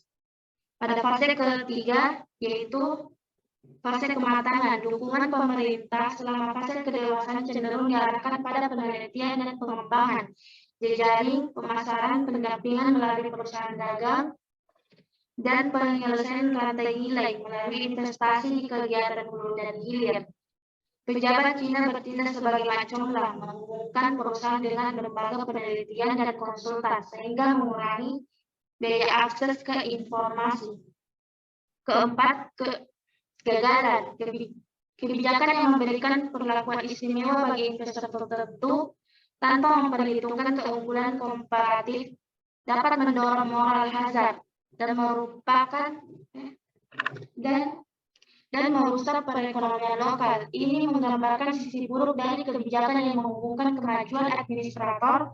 Pada fase ketiga, yaitu fase kematangan, dukungan pemerintah selama fase kedewasaan cenderung diarahkan pada penelitian dan pengembangan, jejaring, pemasaran, pendampingan melalui perusahaan dagang, dan penyelesaian rantai nilai melalui investasi di kegiatan hulu dan hilir. Pejabat Cina bertindak sebagai maconglah, menghubungkan perusahaan dengan lembaga penelitian dan konsultan, sehingga mengurangi biaya akses ke informasi. Keempat, kegagalan. Kebijakan yang memberikan perlakuan istimewa bagi investor tertentu tanpa memperhitungkan keunggulan komparatif dapat mendorong moral hazard dan merusak perekonomian lokal. Ini menggambarkan sisi buruk dari kebijakan yang menghubungkan kemajuan administrator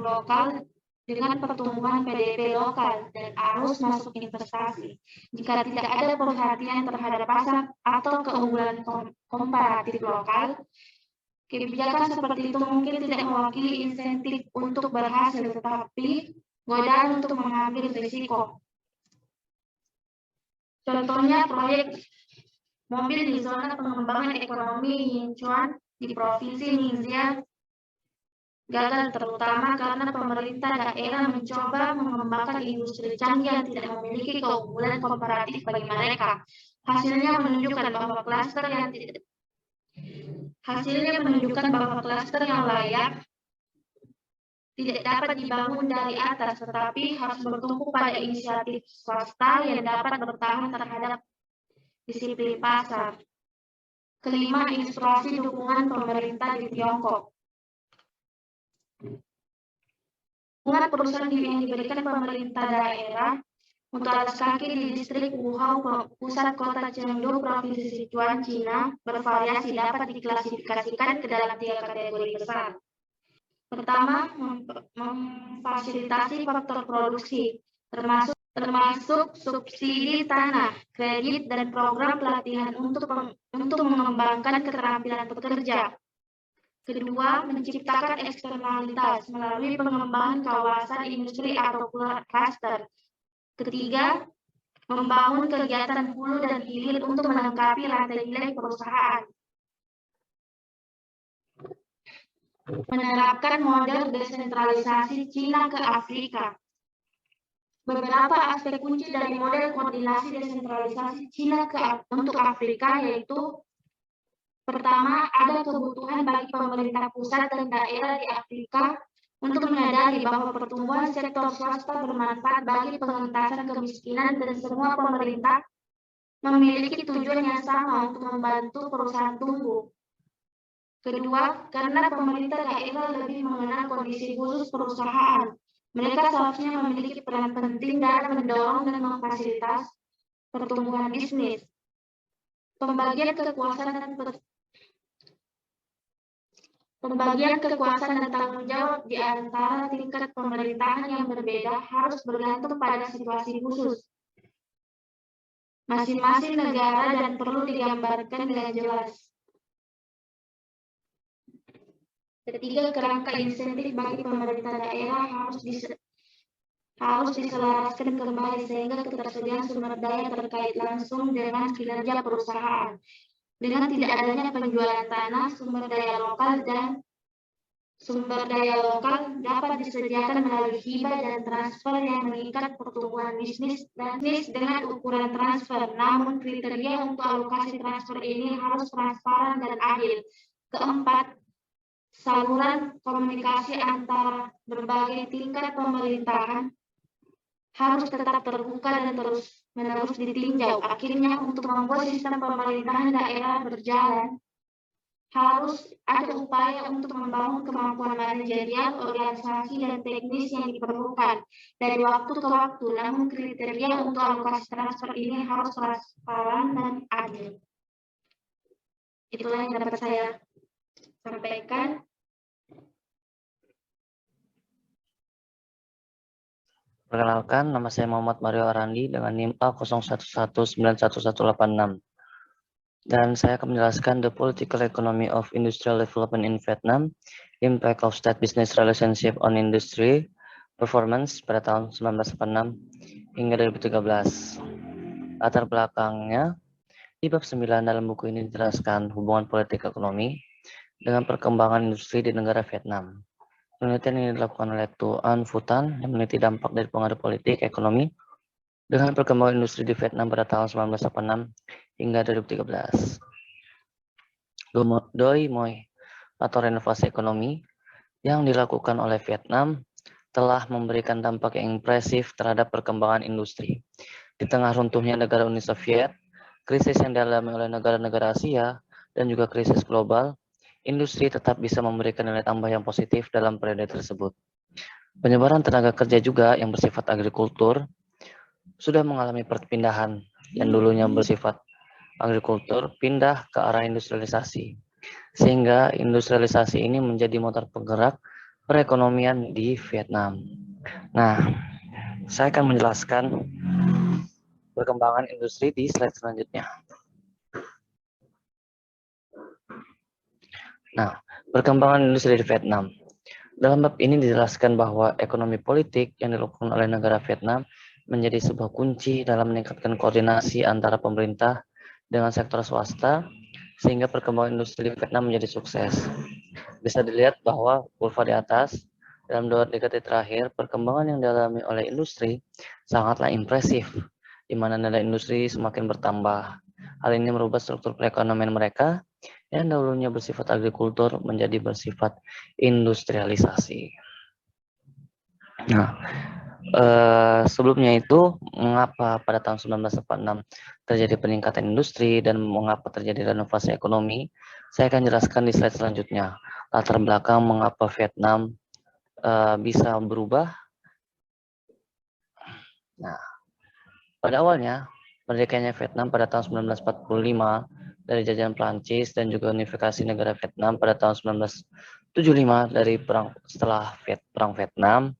lokal dengan pertumbuhan PDB lokal dan arus masuk investasi. Jika tidak ada perhatian terhadap pasar atau keunggulan komparatif lokal, kebijakan seperti itu mungkin tidak mewakili insentif untuk berhasil, tetapi godaan untuk mengambil risiko. Contohnya proyek mobil di zona pengembangan ekonomi Yinchuan di Provinsi Ningxia gagal, terutama karena pemerintah daerah mencoba mengembangkan industri canggih yang tidak memiliki keunggulan komparatif bagi mereka. Hasilnya menunjukkan bahwa klaster yang layak tidak dapat dibangun dari atas, tetapi harus bertumpu pada inisiatif swasta yang dapat bertahan terhadap disiplin pasar. Kelima, ilustrasi dukungan pemerintah di Tiongkok. Dukungan perusahaan yang diberikan pemerintah daerah untuk alas kaki di distrik Wuhao, pusat kota Chengdu, Provinsi Sichuan, Cina, bervariasi, dapat diklasifikasikan ke dalam 3 kategori besar. Pertama, memfasilitasi faktor produksi, termasuk subsidi tanah, kredit, dan program pelatihan untuk mengembangkan keterampilan pekerja. Kedua, menciptakan eksternalitas melalui pengembangan kawasan industri atau klaster. Ketiga, membangun kegiatan hulu dan hilir untuk melengkapi rantai nilai perusahaan. Menerapkan model desentralisasi Cina ke Afrika. Beberapa aspek kunci dari model koordinasi desentralisasi Cina untuk Afrika yaitu: pertama, ada kebutuhan bagi pemerintah pusat dan daerah di Afrika untuk menyadari bahwa pertumbuhan sektor swasta bermanfaat bagi pengentasan kemiskinan dan semua pemerintah memiliki tujuan yang sama untuk membantu perusahaan tumbuh. Kedua, karena pemerintah daerah lebih mengenal kondisi khusus perusahaan, mereka seharusnya memiliki peran penting dalam mendorong dan memfasilitasi pertumbuhan bisnis. Pembagian kekuasaan dan tanggung jawab di antara tingkat pemerintahan yang berbeda harus bergantung pada situasi khusus masing-masing negara dan perlu digambarkan dengan jelas. Ketiga, kerangka insentif bagi pemerintah daerah harus diselaraskan kembali sehingga ketersediaan sumber daya terkait langsung dengan kinerja perusahaan. Dengan tidak adanya penjualan tanah, sumber daya lokal dapat disediakan melalui hibah dan transfer yang mengikat pertumbuhan bisnis dengan ukuran transfer. Namun kriteria untuk alokasi transfer ini harus transparan dan adil. Keempat, saluran komunikasi antara berbagai tingkat pemerintahan harus tetap terbuka dan terus-menerus ditinjau. Akhirnya, untuk membuat sistem pemerintahan daerah berjalan, harus ada upaya untuk membangun kemampuan manajerial, organisasi, dan teknis yang diperlukan dari waktu ke waktu. Namun kriteria untuk alokasi transfer ini harus transparan dan adil. Itulah yang dapat saya sampaikan. Perkenalkan, nama saya Muhammad Mario Arandi dengan NIM A01191186. Dan saya akan menjelaskan The Political Economy of Industrial Development in Vietnam, Impact of State Business Relationship on Industry, Performance pada tahun 1986 hingga 2013. Latar belakangnya, di bab 9 dalam buku ini dijelaskan hubungan politik ekonomi dengan perkembangan industri di negara Vietnam. Penelitian ini dilakukan oleh Tuan Phutan yang meneliti dampak dari pengaruh politik ekonomi dengan perkembangan industri di Vietnam pada tahun 1986 hingga 2013. Doi Moi atau renovasi ekonomi yang dilakukan oleh Vietnam telah memberikan dampak yang impresif terhadap perkembangan industri. Di tengah runtuhnya negara Uni Soviet, krisis yang dialami oleh negara-negara Asia, dan juga krisis global, industri tetap bisa memberikan nilai tambah yang positif dalam periode tersebut. Penyebaran tenaga kerja juga yang bersifat agrikultur sudah mengalami perpindahan yang dulunya bersifat agrikultur pindah ke arah industrialisasi. Sehingga industrialisasi ini menjadi motor penggerak perekonomian di Vietnam. Nah, saya akan menjelaskan perkembangan industri di slide selanjutnya. Nah, perkembangan industri di Vietnam. Dalam bab ini dijelaskan bahwa ekonomi politik yang dilakukan oleh negara Vietnam menjadi sebuah kunci dalam meningkatkan koordinasi antara pemerintah dengan sektor swasta, sehingga perkembangan industri di Vietnam menjadi sukses. Bisa dilihat bahwa kurva di atas, dalam 2 dekade terakhir, perkembangan yang dialami oleh industri sangatlah impresif, di mana nilai industri semakin bertambah. Hal ini merubah struktur perekonomian mereka yang dahulunya bersifat agrikultur menjadi bersifat industrialisasi. Nah, sebelumnya itu, mengapa pada tahun 1946 terjadi peningkatan industri dan mengapa terjadi renovasi ekonomi? Saya akan jelaskan di slide selanjutnya. Latar belakang mengapa Vietnam bisa berubah. Nah, pada awalnya, merdekanya Vietnam pada tahun 1945 dari jajahan Prancis dan juga unifikasi negara Vietnam pada tahun 1975 dari setelah Perang Vietnam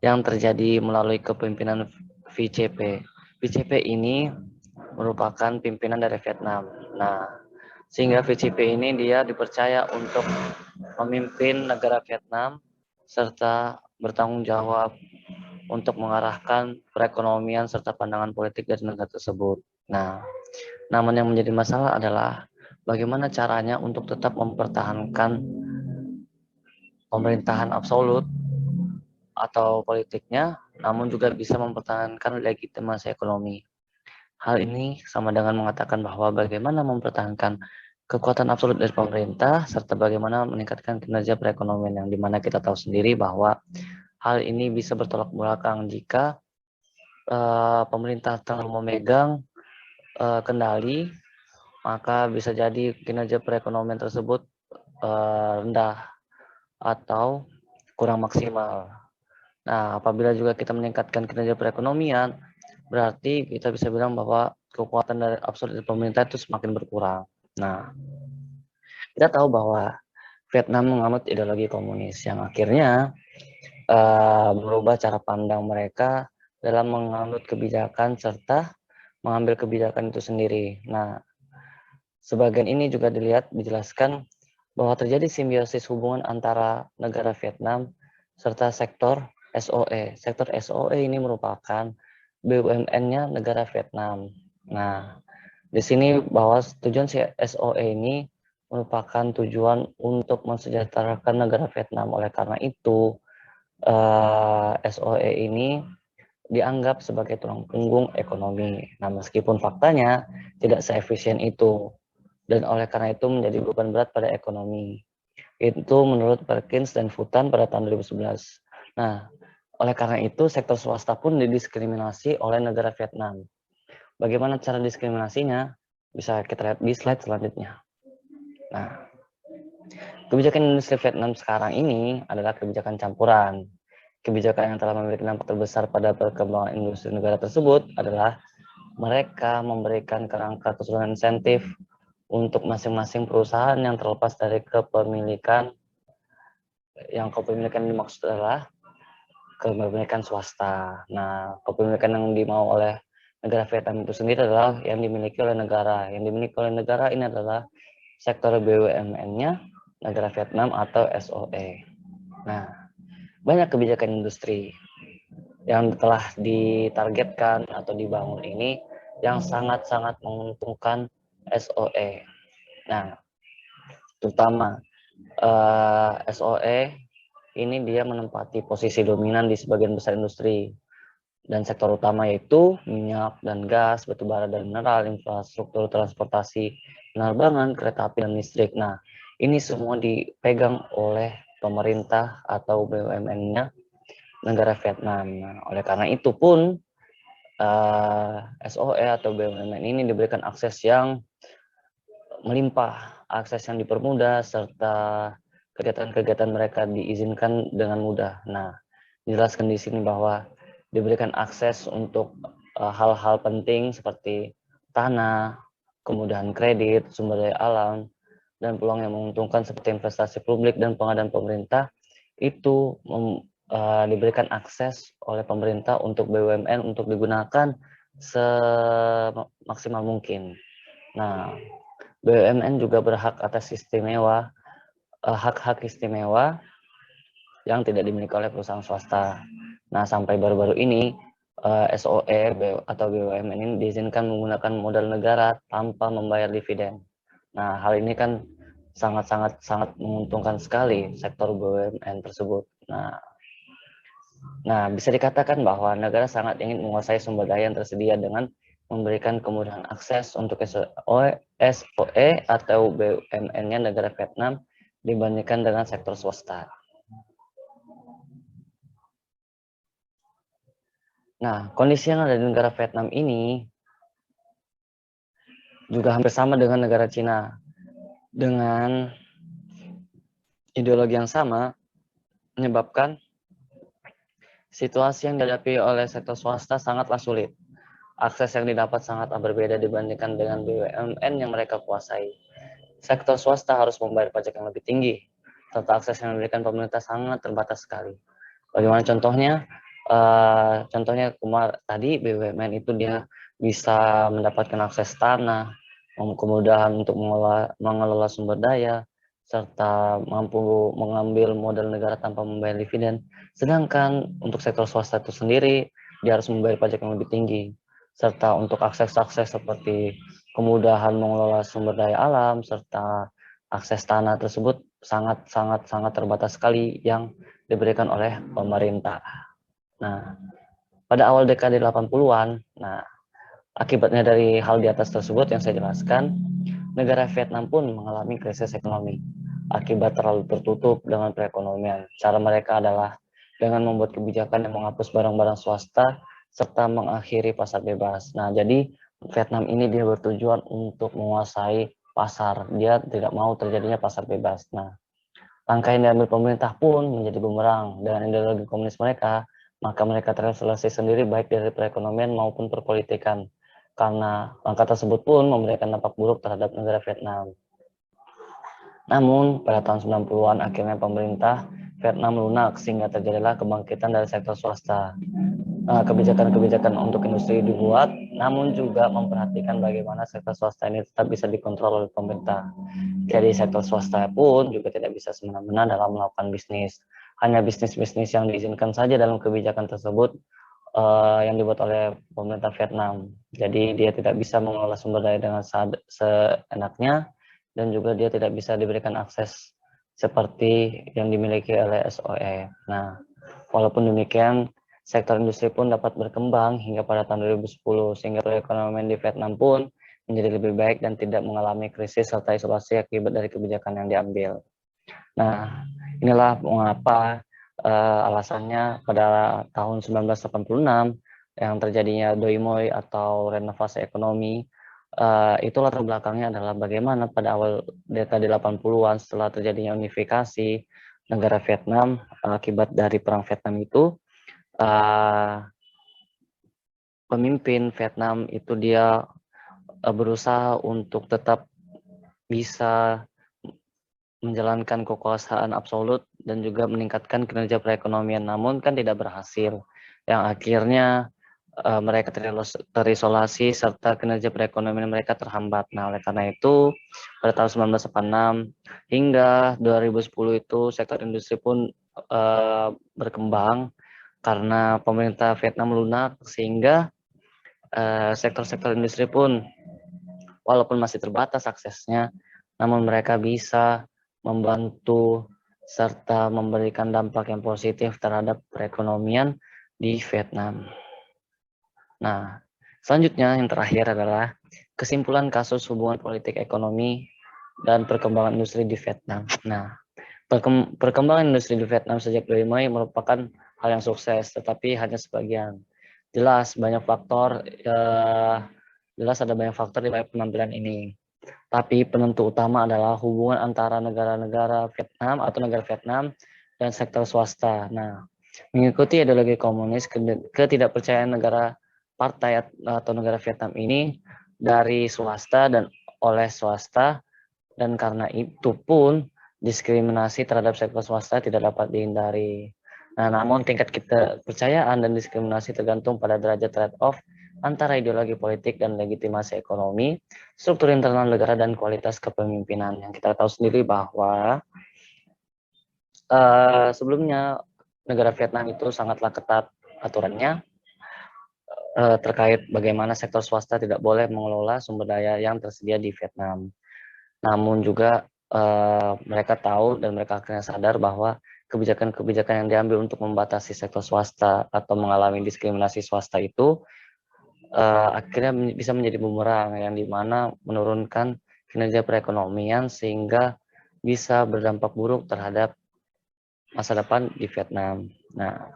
yang terjadi melalui kepemimpinan VCP. VCP ini merupakan pimpinan dari Vietnam. Nah, sehingga VCP ini dia dipercaya untuk memimpin negara Vietnam serta bertanggung jawab untuk mengarahkan perekonomian serta pandangan politik dari negara tersebut. Nah, namun yang menjadi masalah adalah bagaimana caranya untuk tetap mempertahankan pemerintahan absolut atau politiknya, namun juga bisa mempertahankan legitimasi ekonomi. Hal ini sama dengan mengatakan bahwa bagaimana mempertahankan kekuatan absolut dari pemerintah, serta bagaimana meningkatkan kinerja perekonomian, yang dimana kita tahu sendiri bahwa hal ini bisa bertolak belakang jika pemerintah terlalu memegang kendali, maka bisa jadi kinerja perekonomian tersebut rendah atau kurang maksimal. Nah, apabila juga kita meningkatkan kinerja perekonomian, berarti kita bisa bilang bahwa kekuatan dari absolut dari pemerintah itu semakin berkurang. Nah, kita tahu bahwa Vietnam menganut ideologi komunis yang akhirnya merubah cara pandang mereka dalam menganut kebijakan serta mengambil kebijakan itu sendiri. Nah, sebagian ini juga dijelaskan bahwa terjadi simbiosis hubungan antara negara Vietnam serta sektor SOE. Sektor SOE ini merupakan BUMN-nya negara Vietnam. Nah, di sini bahwa tujuan SOE ini merupakan tujuan untuk mensejahterakan negara Vietnam. Oleh karena itu, SOE ini dianggap sebagai tulang punggung ekonomi. Nah, meskipun faktanya tidak seefisien itu, dan oleh karena itu menjadi beban berat pada ekonomi. Itu menurut Perkins dan Futan pada tahun 2011. Nah, oleh karena itu, sektor swasta pun didiskriminasi oleh negara Vietnam. Bagaimana cara diskriminasinya? Bisa kita lihat di slide selanjutnya. Nah, kebijakan industri Vietnam sekarang ini adalah kebijakan campuran. Kebijakan yang telah memiliki dampak terbesar pada perkembangan industri negara tersebut adalah mereka memberikan kerangka keseluruhan insentif untuk masing-masing perusahaan yang terlepas dari kepemilikan. Yang kepemilikan dimaksud adalah kepemilikan swasta. Nah, kepemilikan yang dimau oleh negara Vietnam itu sendiri adalah yang dimiliki oleh negara. Yang dimiliki oleh negara ini adalah sektor BUMN-nya negara Vietnam atau SOE. Nah, banyak kebijakan industri yang telah ditargetkan atau dibangun ini yang sangat-sangat menguntungkan SOE. Nah, terutama SOE ini dia menempati posisi dominan di sebagian besar industri dan sektor utama yaitu minyak dan gas, batubara dan mineral, infrastruktur transportasi, penerbangan, kereta api dan listrik. Nah, ini semua dipegang oleh pemerintah atau BUMN-nya negara Vietnam. Nah, oleh karena itu pun SOE atau BUMN ini diberikan akses yang melimpah, akses yang dipermudah, serta kegiatan-kegiatan mereka diizinkan dengan mudah. Nah, dijelaskan di sini bahwa diberikan akses untuk hal-hal penting seperti tanah, kemudahan kredit, sumber daya alam, dan peluang yang menguntungkan seperti investasi publik dan pengadaan pemerintah itu diberikan akses oleh pemerintah untuk BUMN untuk digunakan semaksimal mungkin. Nah, BUMN juga berhak atas hak-hak istimewa yang tidak dimiliki oleh perusahaan swasta. Nah, sampai baru-baru ini SOE atau BUMN ini diizinkan menggunakan modal negara tanpa membayar dividen. Nah, hal ini kan sangat menguntungkan sekali sektor BUMN tersebut. Nah, bisa dikatakan bahwa negara sangat ingin menguasai sumber daya yang tersedia dengan memberikan kemudahan akses untuk SOE atau BUMN-nya negara Vietnam dibandingkan dengan sektor swasta. Nah, kondisi yang ada di negara Vietnam ini juga hampir sama dengan negara Cina. Dengan ideologi yang sama, menyebabkan situasi yang dihadapi oleh sektor swasta sangatlah sulit. Akses yang didapat sangatlah berbeda dibandingkan dengan BUMN yang mereka kuasai. Sektor swasta harus membayar pajak yang lebih tinggi, serta akses yang diberikan pemerintah sangat terbatas sekali. Bagaimana contohnya? Contohnya tadi BUMN itu dia bisa mendapatkan akses tanah, kemudahan untuk mengelola sumber daya, serta mampu mengambil modal negara tanpa membayar dividen. Sedangkan untuk sektor swasta itu sendiri, dia harus membayar pajak yang lebih tinggi. Serta untuk akses-akses seperti kemudahan mengelola sumber daya alam, serta akses tanah tersebut sangat terbatas sekali yang diberikan oleh pemerintah. Nah, pada awal dekade 80-an, akibatnya dari hal di atas tersebut yang saya jelaskan, negara Vietnam pun mengalami krisis ekonomi akibat terlalu tertutup dengan perekonomian. Cara mereka adalah dengan membuat kebijakan yang menghapus barang-barang swasta serta mengakhiri pasar bebas. Nah, jadi Vietnam ini dia bertujuan untuk menguasai pasar. Dia tidak mau terjadinya pasar bebas. Nah, langkah yang diambil pemerintah pun menjadi bumerang dengan ideologi komunis mereka, maka mereka terisolasi sendiri baik dari perekonomian maupun perpolitikan. Karena langkah tersebut pun memberikan dampak buruk terhadap negara Vietnam. Namun, pada tahun 90-an akhirnya pemerintah Vietnam lunak sehingga terjadilah kebangkitan dari sektor swasta. Kebijakan-kebijakan untuk industri dibuat, namun juga memperhatikan bagaimana sektor swasta ini tetap bisa dikontrol oleh pemerintah. Jadi sektor swasta pun juga tidak bisa semena-mena dalam melakukan bisnis. Hanya bisnis-bisnis yang diizinkan saja dalam kebijakan tersebut yang dibuat oleh pemerintah Vietnam. Jadi dia tidak bisa mengelola sumber daya dengan seenaknya, dan juga dia tidak bisa diberikan akses seperti yang dimiliki oleh SOE. Nah, walaupun demikian, sektor industri pun dapat berkembang hingga pada tahun 2010, sehingga perekonomian di Vietnam pun menjadi lebih baik dan tidak mengalami krisis serta isolasi akibat dari kebijakan yang diambil. Nah, inilah mengapa alasannya pada tahun 1986 yang terjadinya Doi Moi atau renovasi ekonomi, itu latar belakangnya adalah bagaimana pada awal dekade 80-an setelah terjadinya unifikasi negara Vietnam akibat dari perang Vietnam itu, pemimpin Vietnam itu dia berusaha untuk tetap bisa menjalankan kekuasaan absolut dan juga meningkatkan kinerja perekonomian, namun kan tidak berhasil, yang akhirnya mereka terisolasi serta kinerja perekonomian mereka terhambat. Nah, oleh karena itu pada tahun 1986 hingga 2010 itu sektor industri pun berkembang karena pemerintah Vietnam lunak, sehingga sektor-sektor industri pun walaupun masih terbatas aksesnya, namun mereka bisa membantu serta memberikan dampak yang positif terhadap perekonomian di Vietnam. Nah, selanjutnya yang terakhir adalah kesimpulan kasus hubungan politik ekonomi dan perkembangan industri di Vietnam. Nah, perkembangan industri di Vietnam sejak Doi Moi merupakan hal yang sukses, tetapi hanya sebagian. Jelas ada banyak faktor di balik penampilan ini. Tapi penentu utama adalah hubungan antara negara-negara Vietnam atau negara Vietnam dan sektor swasta. Nah, mengikuti ideologi komunis, ketidakpercayaan negara partai atau negara Vietnam ini dari swasta dan oleh swasta, dan karena itu pun diskriminasi terhadap sektor swasta tidak dapat dihindari. Nah, namun tingkat kepercayaan dan diskriminasi tergantung pada derajat trade-off antara ideologi politik dan legitimasi ekonomi, struktur internal negara, dan kualitas kepemimpinan. Yang kita tahu sendiri bahwa sebelumnya negara Vietnam itu sangatlah ketat aturannya terkait bagaimana sektor swasta tidak boleh mengelola sumber daya yang tersedia di Vietnam. Namun juga mereka tahu dan mereka akhirnya sadar bahwa kebijakan-kebijakan yang diambil untuk membatasi sektor swasta atau mengalami diskriminasi swasta itu akhirnya bisa menjadi bumerang yang dimana menurunkan kinerja perekonomian sehingga bisa berdampak buruk terhadap masa depan di Vietnam. Nah,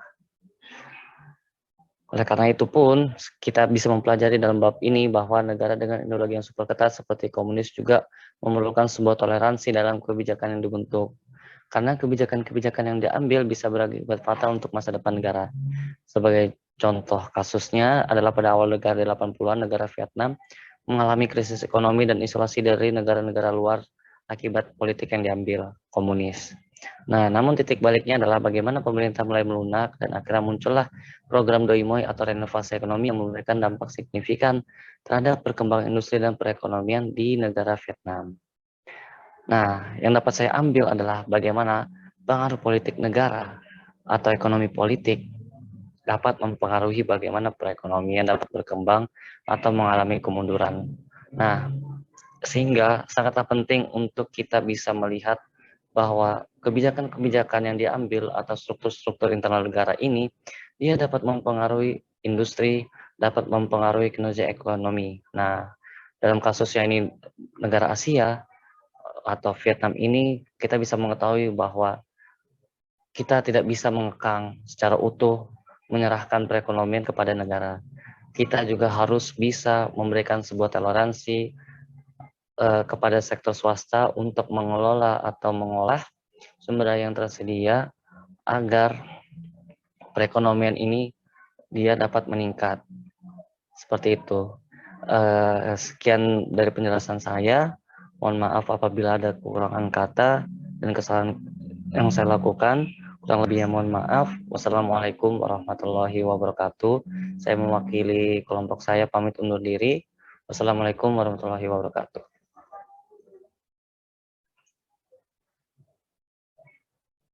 oleh karena itu pun kita bisa mempelajari dalam bab ini bahwa negara dengan ideologi yang super ketat seperti komunis juga memerlukan sebuah toleransi dalam kebijakan yang dibentuk. Karena kebijakan-kebijakan yang diambil bisa berakibat fatal untuk masa depan negara. Sebagai contoh kasusnya adalah pada awal negara 80-an negara Vietnam mengalami krisis ekonomi dan isolasi dari negara-negara luar akibat politik yang diambil komunis. Nah, namun titik baliknya adalah bagaimana pemerintah mulai melunak dan akhirnya muncullah program Doi Moi atau renovasi ekonomi yang memberikan dampak signifikan terhadap perkembangan industri dan perekonomian di negara Vietnam. Nah, yang dapat saya ambil adalah bagaimana pengaruh politik negara atau ekonomi politik dapat mempengaruhi bagaimana perekonomian dapat berkembang atau mengalami kemunduran. Nah, sehingga sangatlah penting untuk kita bisa melihat bahwa kebijakan-kebijakan yang diambil atau struktur-struktur internal negara ini, dia dapat mempengaruhi industri, dapat mempengaruhi kinerja ekonomi. Nah, dalam kasusnya ini negara Asia atau Vietnam ini, kita bisa mengetahui bahwa kita tidak bisa mengekang secara utuh menyerahkan perekonomian kepada negara. Kita juga harus bisa memberikan sebuah toleransi kepada sektor swasta untuk mengelola atau mengolah sumber daya yang tersedia agar perekonomian ini dia dapat meningkat. Seperti itu. Sekian dari penjelasan saya. Mohon maaf apabila ada kekurangan kata dan kesalahan yang saya lakukan. Kurang lebihnya mohon maaf. Wassalamualaikum warahmatullahi wabarakatuh. Saya mewakili kelompok saya pamit undur diri. Wassalamualaikum warahmatullahi wabarakatuh.